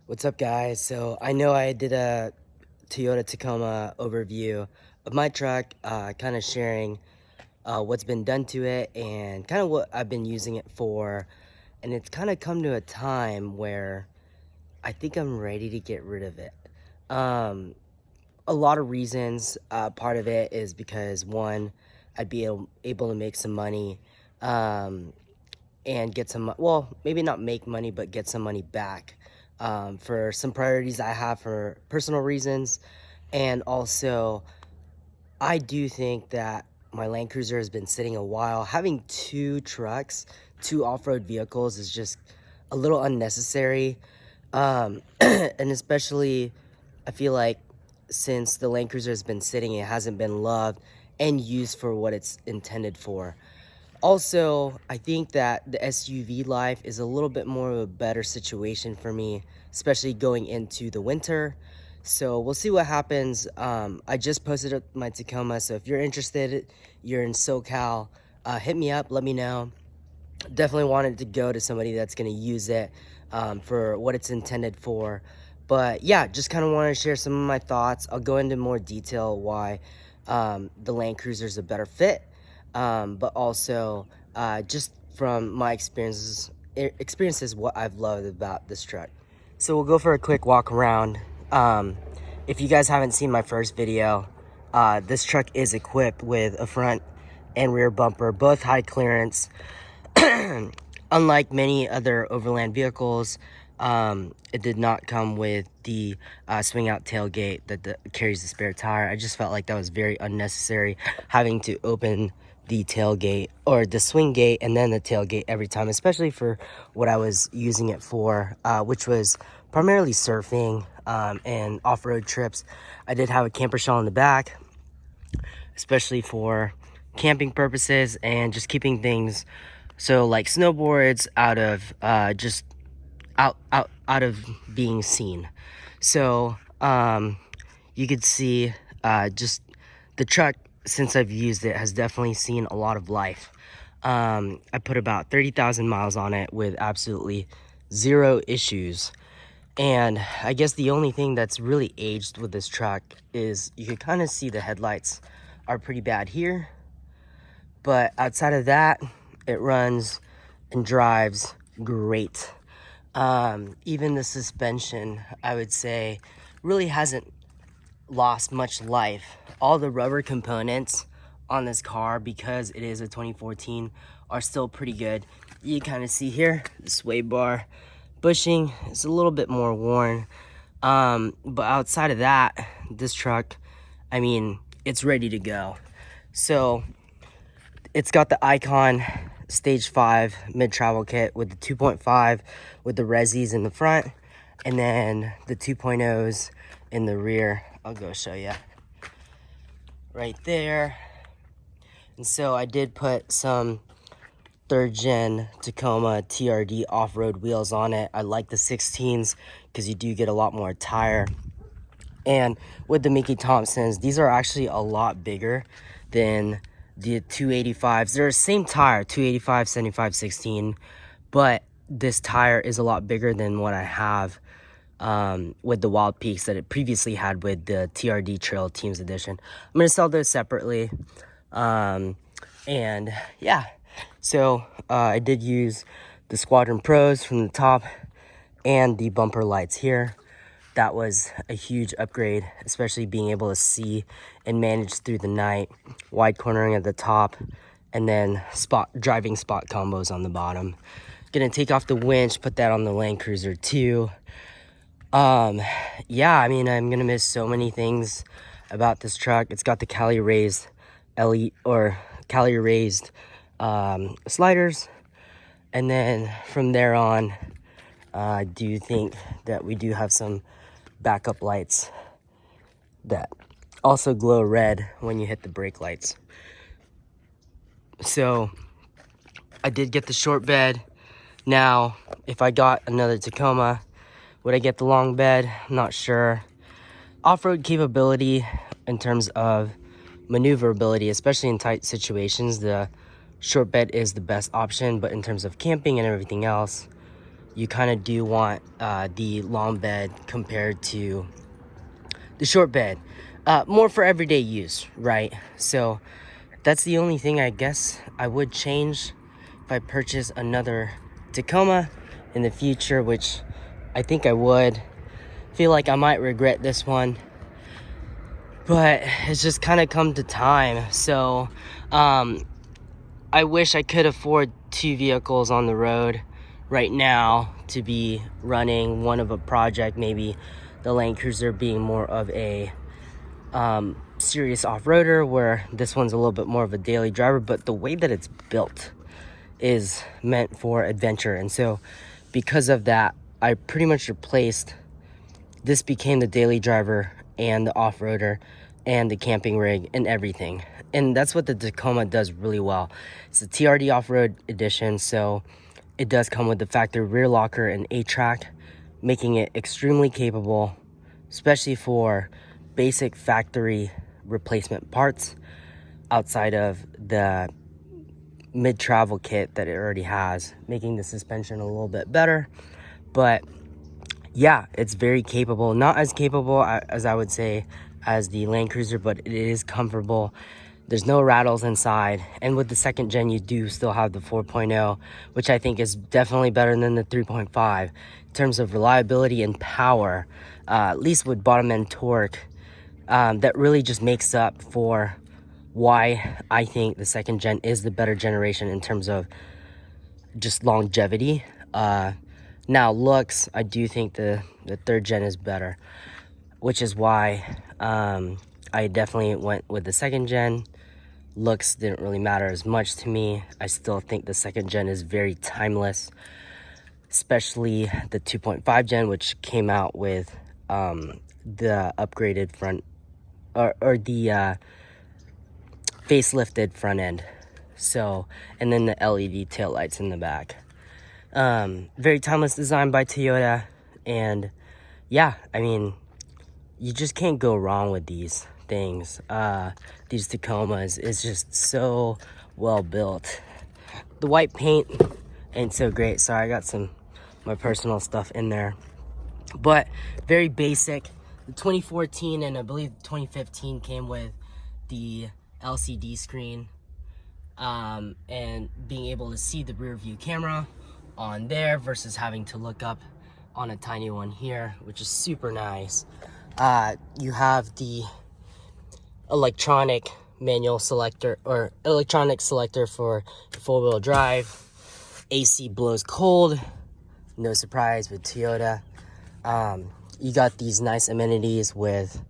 What's up, guys? So I know I did a Toyota Tacoma overview of my truck, kind of sharing what's been done to it and kind of what I've been using it for. And it's kind of come to a time where I think I'm ready to get rid of it. Um, a lot of reasons. Part of it is because one, I'd be able to make some money and get some, well, maybe not make money, but get some money back for some priorities I have for personal reasons. And also, I do think that my Land Cruiser has been sitting a while. Having two trucks, two off-road vehicles is just a little unnecessary. And especially, I feel like since the Land Cruiser has been sitting, it hasn't been loved and used for what it's intended for. Also, I think that the SUV life is a little bit more of a better situation for me, especially going into the winter. So we'll see what happens. I just posted up my Tacoma, so if you're interested, you're in SoCal, hit me up, let me know. Definitely wanted to go to somebody that's going to use it for what it's intended for. But yeah, just kind of wanted to share some of my thoughts. I'll go into more detail why the Land Cruiser is a better fit, but also just from my experiences, what I've loved about this truck. So we'll go for a quick walk around. If you guys haven't seen my first video, this truck is equipped with a front and rear bumper, both high clearance. Unlike many other overland vehicles, it did not come with the swing out tailgate that carries the spare tire. I just felt like that was very unnecessary, having to open the tailgate or the swing gate and then the tailgate every time, especially for what I was using it for, which was primarily surfing and off-road trips. I did have a camper shell in the back, especially for camping purposes and just keeping things, so like snowboards, out of just out of being seen. So you could see just the truck, since I've used it, has definitely seen a lot of life. I put about 30,000 miles on it with absolutely zero issues. And I guess the only thing that's really aged with this truck is you could kind of see the headlights are pretty bad here. But outside of that, it runs and drives great. Even the suspension, I would say, really hasn't lost much life. All the rubber components on this car, because it is a 2014, are still pretty good. You kind of see here, the sway bar bushing is a little bit more worn. But outside of that, this truck, I mean, it's ready to go. So it's got the Icon Stage 5 mid-travel kit with the 2.5 with the Resis in the front, and then the 2.0s in the rear. I'll go show you right there. And so I did put some 3rd gen Tacoma TRD off-road wheels on it. I like the 16s because you do get a lot more tire. And with the Mickey Thompsons, these are actually a lot bigger than the 285s. They're the same tire, 285, 75, 16, but this tire is a lot bigger than what I have with the Wild Peaks that it previously had with the TRD Trail Teams Edition. I'm going to sell those separately. And yeah, so I did use the Squadron Pros from the top and the bumper lights here. That was a huge upgrade, especially being able to see and manage through the night. Wide cornering at the top, and then driving spot combos on the bottom. Gonna take off the winch, put that on the Land Cruiser too. Yeah, I mean, I'm gonna miss so many things about this truck. It's got the Cali raised sliders, and then from there on, I do think that we do have some backup lights that also glow red when you hit the brake lights. So I did get the short bed. Now, if I got another Tacoma, would I get the long bed? I'm not sure. Off-road capability in terms of maneuverability, especially in tight situations, the short bed is the best option. But in terms of camping and everything else, you kind of do want the long bed compared to the short bed, more for everyday use, right? So that's the only thing I guess I would change if I purchase another Tacoma in the future, which I think I would. Feel like I might regret this one, but it's just kind of come to time. So I wish I could afford 2 vehicles on the road right now to be running one of a project, maybe the Land Cruiser being more of a serious off-roader, where this one's a little bit more of a daily driver. But the way that it's built is meant for adventure, and so because of that, I pretty much replaced this, became the daily driver and the off-roader and the camping rig and everything. And that's what the Tacoma does really well. It's a TRD off-road edition, so it does come with the factory rear locker and 8-track, making it extremely capable, especially for basic factory replacement parts outside of the mid-travel kit that it already has, making the suspension a little bit better. But yeah, it's very capable. Not as capable as I would say as the Land Cruiser, but it is comfortable. There's no rattles inside. And with the second gen, you do still have the 4.0, which I think is definitely better than the 3.5 in terms of reliability and power, at least with bottom end torque. That really just makes up for why I think the second gen is the better generation in terms of just longevity. Now looks, I do think the third gen is better, which is why I definitely went with the second gen. Looks didn't really matter as much to me. I still think the second gen is very timeless, especially the 2.5 gen, which came out with the upgraded front or the facelifted front end. So, and then the LED taillights in the back. Very timeless design by Toyota, and yeah, I mean, you just can't go wrong with these things. These Tacomas is just so well built. The white paint ain't so great. Sorry, I got my personal stuff in there, but very basic. The 2014 and I believe 2015 came with the LCD screen, and being able to see the rear view camera on there versus having to look up on a tiny one here, which is super nice. You have the electronic manual selector or electronic selector for 4-wheel drive. AC blows cold, no surprise with Toyota. You got these nice amenities with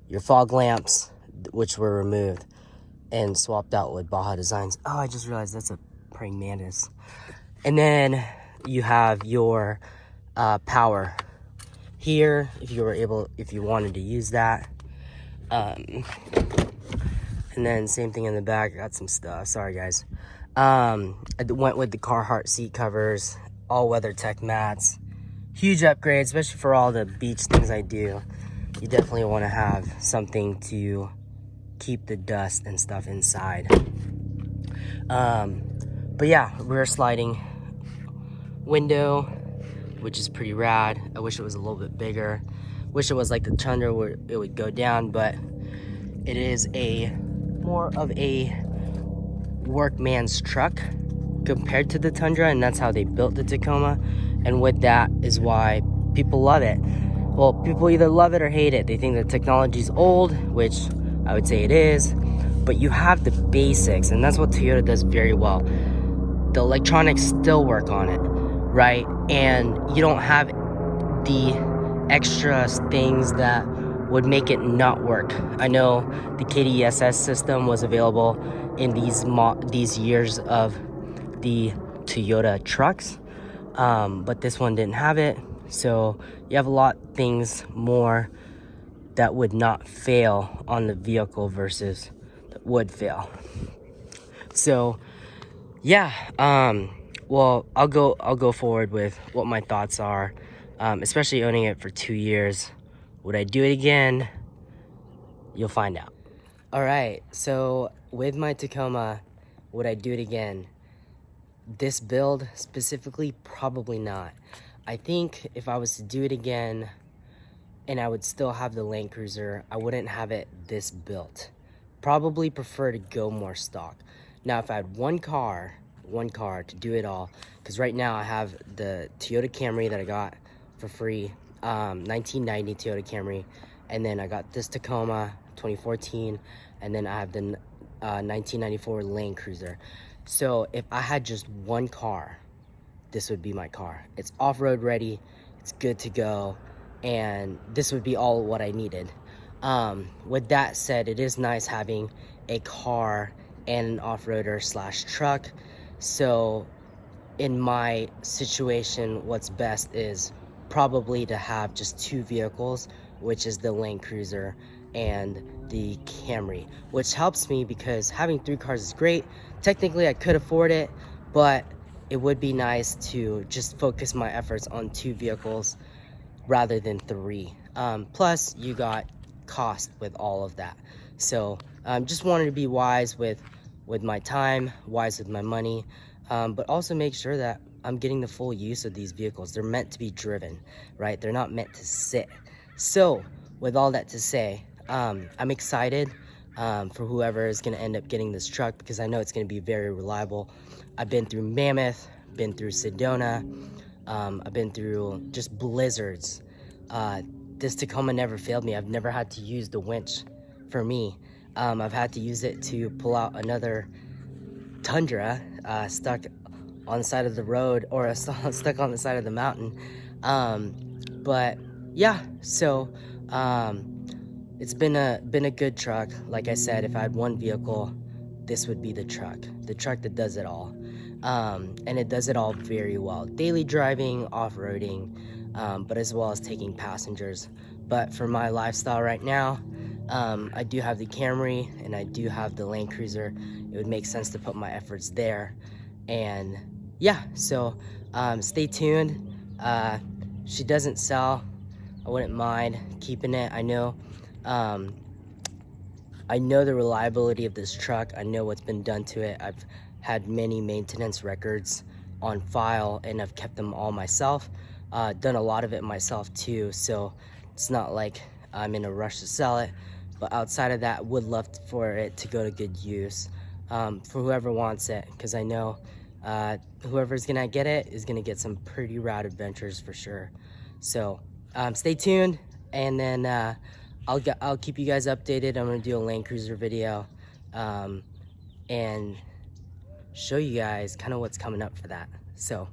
your fog lamps, which were removed and swapped out with Baja Designs. Oh, I just realized that's a praying mantis. And then you have your power here if you wanted to use that. And then same thing in the back. I got some stuff. Sorry guys. I went with the Carhartt seat covers, all WeatherTech mats. Huge upgrade, especially for all the beach things I do. You definitely want to have something to keep the dust and stuff inside. But yeah, rear sliding window, which is pretty rad. I wish it was a little bit bigger. Wish it was like the Tundra where it would go down, but it is more of a workman's truck compared to the Tundra, and that's how they built the Tacoma. And with that is why people love it. Well, people either love it or hate it. They think the technology's old, which I would say it is, but you have the basics, and that's what Toyota does very well. The electronics still work on it, right? And you don't have the extra things that would make it not work. I know the KDSS system was available in these years of the Toyota trucks, but this one didn't have it. So you have a lot of things more that would not fail on the vehicle versus that would fail. So yeah, well, I'll go forward with what my thoughts are, especially owning it for 2 years. Would I do it again? You'll find out. All right, so with my Tacoma, would I do it again? This build specifically, probably not. I think if I was to do it again and I would still have the Land Cruiser, I wouldn't have it this built. Probably prefer to go more stock. Now, if I had one car to do it all, because right now I have the Toyota Camry that I got for free, 1990 Toyota Camry, and then I got this Tacoma 2014, and then I have the 1994 Land Cruiser. So if I had just one car, this would be my car. It's off-road ready, it's good to go, and this would be all what I needed. With that said, it is nice having a car and an off-roader slash truck. So in my situation, what's best is probably to have just two vehicles, which is the Land Cruiser and the Camry, which helps me because having three cars is great. Technically, I could afford it, but it would be nice to just focus my efforts on two vehicles rather than three. Plus, you got cost with all of that. So just wanted to be wise with my time, wise with my money, but also make sure that I'm getting the full use of these vehicles. They're meant to be driven, right? They're not meant to sit. So with all that to say, I'm excited for whoever is going to end up getting this truck because I know it's going to be very reliable. I've been through Mammoth, been through Sedona, I've been through just blizzards. This Tacoma never failed me. I've never had to use the winch for me. I've had to use it to pull out another Tundra stuck on the side of the road or stuck on the side of the mountain. But yeah, so it's been a good truck. Like I said, if I had one vehicle, this would be the truck that does it all. And it does it all very well. Daily driving, off-roading, but as well as taking passengers. But for my lifestyle right now, I do have the Camry and I do have the Land Cruiser. It would make sense to put my efforts there. And yeah, so stay tuned. She doesn't sell. I wouldn't mind keeping it. I know the reliability of this truck. I know what's been done to it. I've had many maintenance records on file and I've kept them all myself. Done a lot of it myself too, so it's not like I'm in a rush to sell it. But outside of that, would love for it to go to good use for whoever wants it, because I know whoever's gonna get it is gonna get some pretty rad adventures for sure. So stay tuned, and then I'll keep you guys updated. I'm gonna do a Land Cruiser video and show you guys kind of what's coming up for that. So